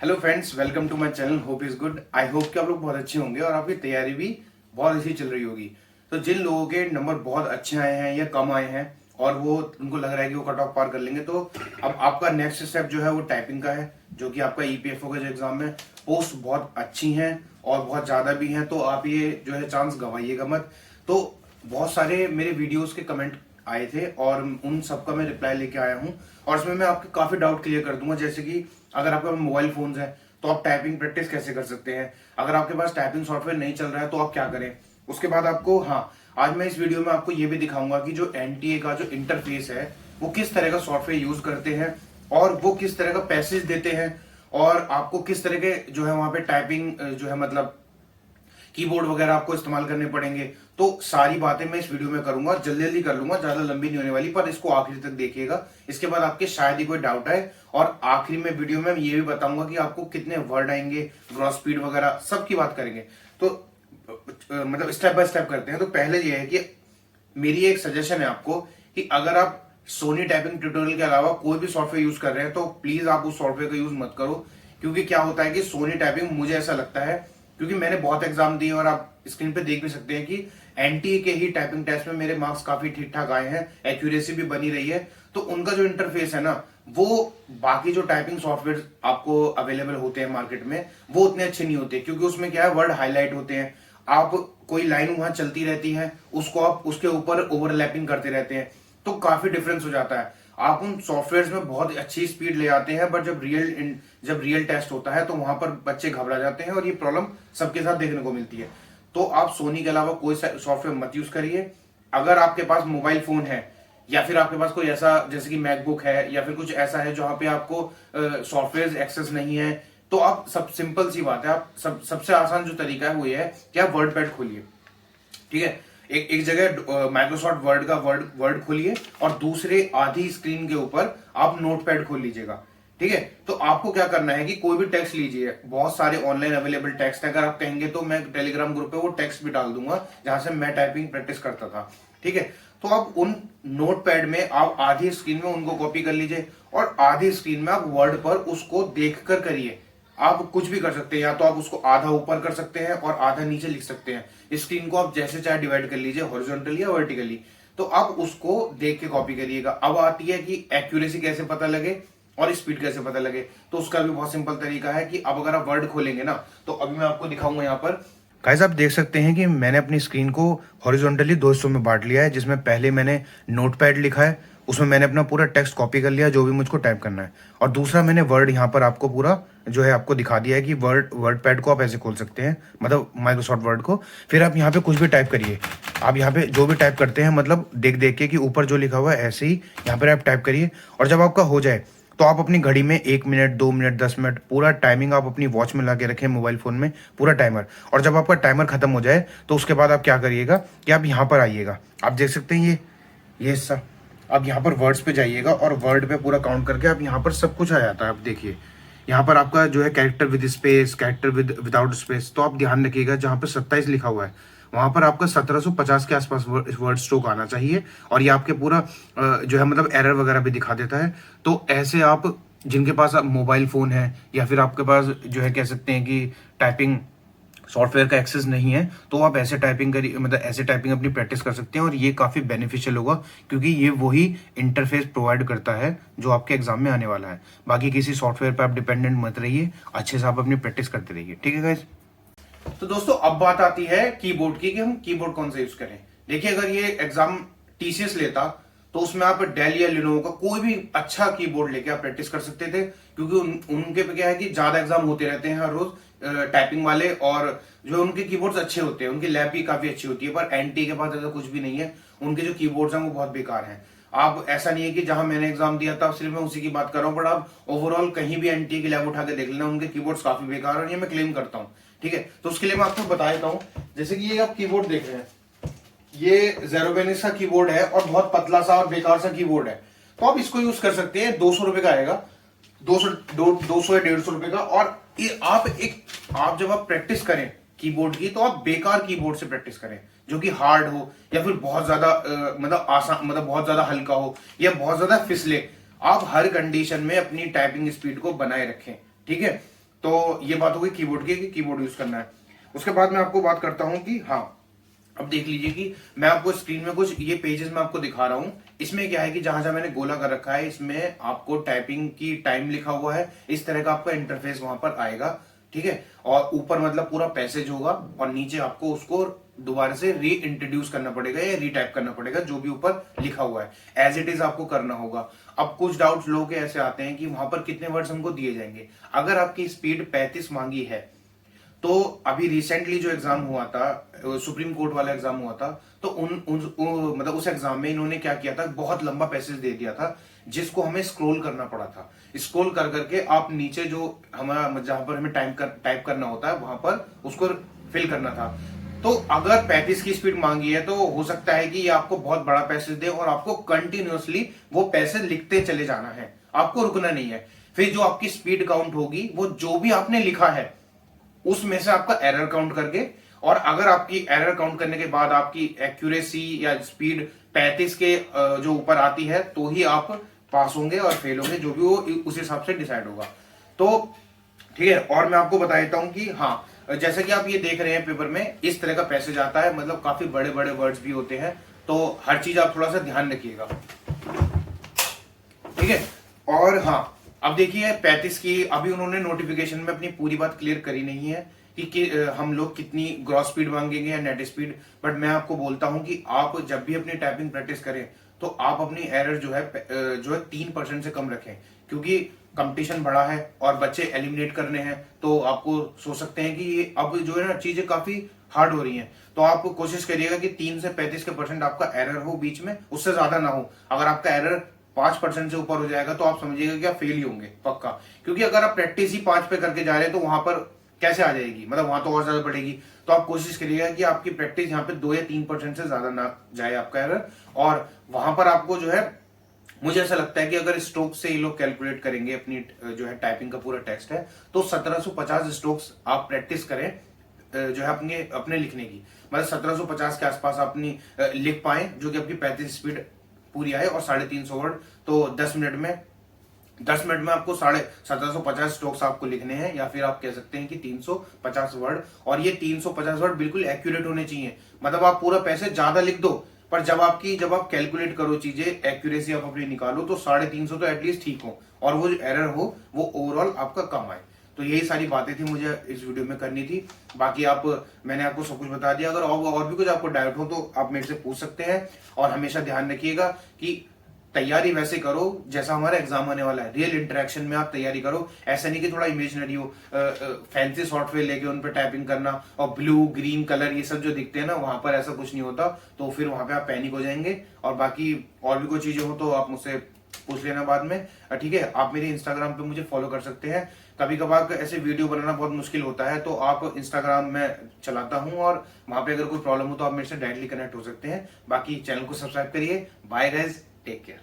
Hello friends, welcome to my channel. Hope is good. I hope कि आप लोग बहुत अच्छे होंगे और आपकी तैयारी भी बहुत अच्छी चल रही होगी। तो जिन लोगों के नंबर बहुत अच्छे आए हैं या कम आए हैं और वो उनको लग रहा है कि वो कट ऑफ पार कर लेंगे, तो अब आपका नेक्स्ट स्टेप जो है वो टाइपिंग का है, जो कि आपका ईपीएफओ का जो एग्जाम है। पोस्ट बहुत अच्छी हैं और बहुत ज्यादा भी हैं, तो आप ये जो है चांस गंवाइएगा मत। तो बहुत सारे मेरे वीडियोस के कमेंट आए थे और उन सबका मैं रिप्लाई लेके आया हूँ और इसमें मैं आपके काफी डाउट क्लियर कर दूंगा। जैसे कि अगर आपका मोबाइल फोन्स है तो आप टाइपिंग प्रैक्टिस कैसे कर सकते हैं, अगर आपके पास टाइपिंग सॉफ्टवेयर नहीं चल रहा है तो आप क्या करें। उसके बाद आपको आज मैं इस वीडियो में आपको ये भी दिखाऊंगा कि जो एनटीए का जो इंटरफेस है वो किस तरह का सॉफ्टवेयर यूज करते हैं और वो किस तरह का पैसेज देते हैं और आपको किस तरह के जो है वहां पे टाइपिंग जो है मतलब कीबोर्ड वगैरह आपको इस्तेमाल करने पड़ेंगे। तो सारी बातें मैं इस वीडियो में करूंगा, जल्दी जल्दी कर लूंगा, ज्यादा लंबी नहीं होने वाली, पर इसको आखिरी तक देखिएगा। इसके बाद आपके शायद ही कोई डाउट आए और आखिरी में वीडियो में ये भी बताऊंगा कि आपको कितने वर्ड आएंगे, ग्रॉस स्पीड वगैरह सबकी बात करेंगे। तो मतलब स्टेप बाय स्टेप करते हैं। तो पहले ये है कि मेरी एक सजेशन है आपको कि अगर आप सोनी टाइपिंग ट्यूटोरियल के अलावा कोई भी सॉफ्टवेयर यूज कर रहे हैं तो प्लीज आप उस सॉफ्टवेयर का यूज मत करो। क्योंकि क्या होता है कि सोनी टाइपिंग, मुझे ऐसा लगता है, क्योंकि मैंने बहुत एग्जाम दिए और आप स्क्रीन पे देख भी सकते हैं कि एनटीए के ही टाइपिंग टेस्ट में मेरे मार्क्स काफी ठीक ठाक आए हैं, एक्यूरेसी भी बनी रही है। तो उनका जो इंटरफेस है ना, वो बाकी जो टाइपिंग सॉफ्टवेयर आपको अवेलेबल होते हैं मार्केट में वो उतने अच्छे नहीं होते, क्योंकि उसमें क्या है, वर्ड हाईलाइट होते हैं। आप कोई लाइन वहां चलती रहती है, उसको आप उसके ऊपर ओवरलैपिंग करते रहते हैं, तो काफी डिफरेंस हो जाता है। आप उन सॉफ्टवेयर में बहुत अच्छी स्पीड ले आते हैं, बट जब रियल टेस्ट होता है तो वहां पर बच्चे घबरा जाते हैं और ये प्रॉब्लम सबके साथ देखने को मिलती है। तो आप सोनी के अलावा कोई सॉफ्टवेयर मत यूज करिए। अगर आपके पास मोबाइल फोन है या फिर आपके पास कोई ऐसा जैसे कि मैकबुक है या फिर कुछ ऐसा है जहां पे आपको सॉफ्टवेयर एक्सेस नहीं है, तो आप सब सिंपल सी बात है, आप सबसे आसान जो तरीका है वो ये है कि आप वर्ड पैड खोलिए। ठीक है, एक जगह माइक्रोसॉफ्ट वर्ड का वर्ड खोलिए और दूसरे आधी स्क्रीन के ऊपर आप नोटपैड खोल लीजिएगा। ठीक है, तो आपको क्या करना है कि कोई भी टेक्स्ट लीजिए, बहुत सारे ऑनलाइन अवेलेबल टेक्स्ट है, अगर आप कहेंगे तो मैं टेलीग्राम ग्रुप पे वो टेक्स्ट भी डाल दूंगा जहां से मैं टाइपिंग प्रैक्टिस करता था। ठीक है, तो आप उन नोटपैड में आप आधी स्क्रीन में उनको कॉपी कर लीजिए और आधी स्क्रीन में आप वर्ड पर उसको देखकर करिए। आप कुछ भी कर सकते हैं, या तो आप उसको आधा ऊपर कर सकते हैं और आधा नीचे लिख सकते हैं। स्क्रीन को आप जैसे चाहे डिवाइड कर लीजिए, हॉरिजॉन्टली या वर्टिकली। तो आप उसको देख के कॉपी करिएगा। अब आती है कि एक्यूरेसी कैसे पता लगे और स्पीड कैसे पता लगे। तो उसका भी बहुत सिंपल तरीका है कि अब अगर आप वर्ड खोलेंगे ना, तो अभी मैं आपको दिखाऊंगा यहाँ पर। गाइस, आप देख सकते हैं कि मैंने अपनी स्क्रीन को हॉरिजॉन्टली दो हिस्सों में बांट लिया है, जिसमें पहले मैंने नोटपैड लिखा है, उसमें मैंने अपना पूरा टेक्स्ट कॉपी कर लिया जो भी मुझको टाइप करना है, और दूसरा मैंने वर्ड यहाँ पर आपको पूरा जो है आपको दिखा दिया है कि वर्ड पैड को आप ऐसे खोल सकते हैं, मतलब माइक्रोसॉफ्ट वर्ड को। फिर आप यहाँ पे कुछ भी टाइप करिए, आप यहाँ पे जो भी टाइप करते हैं मतलब देख देख के कि ऊपर जो लिखा हुआ है ऐसे ही यहाँ पर आप टाइप करिए। और जब आपका हो जाए तो आप अपनी घड़ी में 1 मिनट, 2 मिनट, 10 मिनट पूरा टाइमिंग आप अपनी वॉच में लगा के रखें, मोबाइल फोन में पूरा टाइमर। और जब आपका टाइमर खत्म हो जाए तो उसके बाद आप क्या करिएगा कि आप यहाँ पर आइएगा। आप देख सकते हैं ये हिस्सा, आप यहाँ पर वर्ड्स पे जाइएगा और वर्ड पे पूरा काउंट करके आप यहाँ पर सब कुछ आ जाता है। आप देखिए यहाँ पर आपका जो है character with space, character without space, तो आप ध्यान रखिएगा जहाँ पर 27 लिखा हुआ है वहां पर आपका 1750 के आसपास वर्ड स्ट्रोक आना चाहिए। और ये आपके पूरा जो है मतलब एरर वगैरह भी दिखा देता है। तो ऐसे आप जिनके पास मोबाइल फोन है या फिर आपके पास जो है कह सकते हैं कि टाइपिंग सॉफ्टवेयर का एक्सेस नहीं है, तो आप ऐसे टाइपिंग करिए, मतलब ऐसे टाइपिंग अपनी प्रैक्टिस कर सकते हैं और ये काफ़ी बेनिफिशियल होगा, क्योंकि ये वही इंटरफेस प्रोवाइड करता है जो आपके एग्जाम में आने वाला है। बाकी किसी सॉफ्टवेयर पर आप डिपेंडेंट मत रहिए, अच्छे से आप अपनी प्रैक्टिस करते रहिए। ठीक है गाइस। तो दोस्तों अब बात आती है कीबोर्ड की कि हम कीबोर्ड कौन सा यूज करें। देखिए, अगर ये एग्जाम टीसीएस लेता तो उसमें आप डेल या लिनोवो का कोई भी अच्छा कीबोर्ड लेके आप प्रैक्टिस कर सकते थे, क्योंकि उनके पे क्या है कि ज्यादा एग्जाम होते रहते हैं हर रोज टाइपिंग वाले, और जो उनके कीबोर्ड्स अच्छे होते हैं, उनकी लैब भी काफी अच्छी होती है। पर एनटी के पास ऐसा कुछ भी नहीं है, उनके जो कीबोर्ड्स हैं वो बहुत बेकार हैं। आप ऐसा नहीं है कि जहां मैंने एग्जाम दिया था सिर्फ मैं उसी की बात कर रहा हूं, बट आप ओवरऑल कहीं भी एनटी की लैब उठा के देख लेना, उनके कीबोर्ड्स काफी बेकार है और ये मैं क्लेम करता हूँ। ठीक है, तो उसके लिए मैं आपको बता देता हूँ। जैसे कि ये आप कीबोर्ड देख रहे हैं, ये ज़ेरोबेनिक्स का कीबोर्ड है और बहुत पतला सा और बेकार सा कीबोर्ड है। तो आप इसको यूज कर सकते हैं, 200 रुपए का आएगा, 200 या 150 रुपए का। और ये आप जब आप प्रैक्टिस करें कीबोर्ड की, तो आप बेकार कीबोर्ड से प्रैक्टिस करें जो कि हार्ड हो या फिर बहुत ज्यादा मतलब आसान, मतलब बहुत ज्यादा हल्का हो या बहुत ज्यादा फिसले। आप हर कंडीशन में अपनी टाइपिंग स्पीड को बनाए रखें। ठीक है, तो ये बात हो गई कीबोर्ड की कि कीबोर्ड यूज करना है। उसके बाद मैं आपको बात करता हूं कि हाँ, अब देख लीजिए कि मैं आपको स्क्रीन में कुछ ये पेजेस मैं आपको दिखा रहा हूं। इसमें क्या है कि जहां जहां मैंने गोला कर रखा है इसमें आपको टाइपिंग की टाइम लिखा हुआ है, इस तरह का आपका इंटरफेस वहां पर आएगा, ठीक है। और ऊपर मतलब पूरा पैसेज होगा और नीचे आपको उसको दोबारा से री इंट्रोड्यूस करना पड़ेगा या रीटाइप करना पड़ेगा, जो भी ऊपर लिखा हुआ है एज इट इज आपको करना होगा। अब कुछ डाउट्स लोगों के ऐसे आते हैं कि वहां पर कितने वर्ड्स हमको दिए जाएंगे। अगर आपकी स्पीड 35 मांगी है तो अभी रिसेंटली जो एग्जाम हुआ था, सुप्रीम कोर्ट वाला एग्जाम हुआ था, तो मतलब उस एग्जाम में इन्होंने क्या किया था, बहुत लंबा पैसेज दे दिया था जिसको हमें स्क्रॉल करना पड़ा था। स्क्रॉल कर करके आप नीचे जो हमारा जहां पर हमें टाइप करना होता है वहां पर उसको फिल करना था। तो अगर 35 की स्पीड मांगी है तो हो सकता है कि ये आपको बहुत बड़ा पैसेज दे और आपको कंटिन्यूअसली वो पैसेज लिखते चले जाना है, आपको रुकना नहीं है। फिर जो आपकी स्पीड काउंट होगी वो जो भी आपने लिखा है उसमें से आपका एरर काउंट करके, और अगर आपकी एरर काउंट करने के बाद आपकी एक्यूरेसी या स्पीड 35 के जो ऊपर आती है तो ही आप पास होंगे और फेल होंगे, जो भी वो उस हिसाब से डिसाइड होगा। तो ठीक है, और मैं आपको बता देता हूं कि हाँ, जैसे कि आप ये देख रहे हैं पेपर में इस तरह का पैसेज आता है, मतलब काफी बड़े बड़े वर्ड्स भी होते हैं, तो हर चीज आप थोड़ा सा ध्यान रखिएगा, ठीक है। और हाँ, अब देखिए 35 की अभी उन्होंने नोटिफिकेशन में अपनी पूरी बात क्लियर करी नहीं है कि हम लोग कितनी ग्रॉस स्पीड मांगेंगे या नेट स्पीड। बट मैं आपको बोलता हूं कि आप जब भी अपनी टाइपिंग प्रैक्टिस करें तो आप अपनी एरर जो है 3% से कम रखें, क्योंकि कंपटीशन बड़ा है और बच्चे एलिमिनेट करने हैं। तो आपको सोच सकते हैं कि ये अब जो है ना चीजें काफी हार्ड हो रही हैं, तो आप कोशिश करिएगा कि 3 से 35 के परसेंट आपका एरर हो बीच में, उससे ज्यादा ना हो। अगर आपका एरर 5% से ऊपर हो जाएगा तो आप समझिएगा कि आप फेल ही होंगे पक्का, क्योंकि अगर आप प्रैक्टिस ही 5 पे करके जा रहे हैं तो वहां पर कैसे आ जाएगी, मतलब वहां तो और ज्यादा बढ़ेगी। तो आप कोशिश करिएगा कि आपकी प्रैक्टिस यहाँ पे 2 या 3% से ज्यादा ना जाए आपका एरर। और वहां पर आपको जो है, मुझे ऐसा लगता है कि अगर स्ट्रोक्स से ये लोग कैलकुलेट करेंगे अपनी जो है टाइपिंग का पूरा टेक्स्ट है, तो 1750 स्ट्रोक्स आप प्रैक्टिस करें जो है अपने अपने लिखने की, मतलब 1750 के आसपास अपनी लिख पाए, जो कि आपकी 35 स्पीड पूरी आए, और 350 वर्ड। तो 10 मिनट में आपको 1750 स्ट्रोक्स आपको लिखने हैं, या फिर आप कह सकते हैं कि 350 वर्ड। और ये 350 वर्ड बिल्कुल एक्यूरेट होने चाहिए, मतलब आप पूरा पैसे ज्यादा लिख दो, पर जब आप कैलकुलेट करो चीजें, एक्यूरेसी आप अपनी निकालो, तो 350 तो एटलीस्ट ठीक हो, और वो जो एरर हो वो ओवरऑल आपका कम आए। तो यही सारी बातें थी मुझे इस वीडियो में करनी थी। बाकी मैंने आपको सब कुछ बता दिया। अगर और भी कुछ आपको डाउट हो तो आप मेरे से पूछ सकते हैं। और हमेशा ध्यान रखिएगा कि तैयारी वैसे करो जैसा हमारा एग्जाम आने वाला है, रियल इंटरेक्शन में आप तैयारी करो। ऐसा नहीं कि थोड़ा इमेजिनरी हो, फैंसी सॉफ्टवेयर लेके उन पर टाइपिंग करना, और ब्लू ग्रीन कलर ये सब जो दिखते हैं ना, वहां पर ऐसा कुछ नहीं होता। तो फिर वहां पे आप पैनिक हो जाएंगे। और बाकी और भी कोई चीजें हो तो आप मुझसे पूछ लेना बाद में, ठीक है। आप मेरे इंस्टाग्राम पे मुझे फॉलो कर सकते हैं। कभी कभार ऐसे वीडियो बनाना बहुत मुश्किल होता है, तो आप इंस्टाग्राम में चलाता हूं, और वहां पे अगर कोई प्रॉब्लम हो तो आप मेरे से डायरेक्टली कनेक्ट हो सकते हैं। बाकी चैनल को सब्सक्राइब करिए। Bye guys, take care.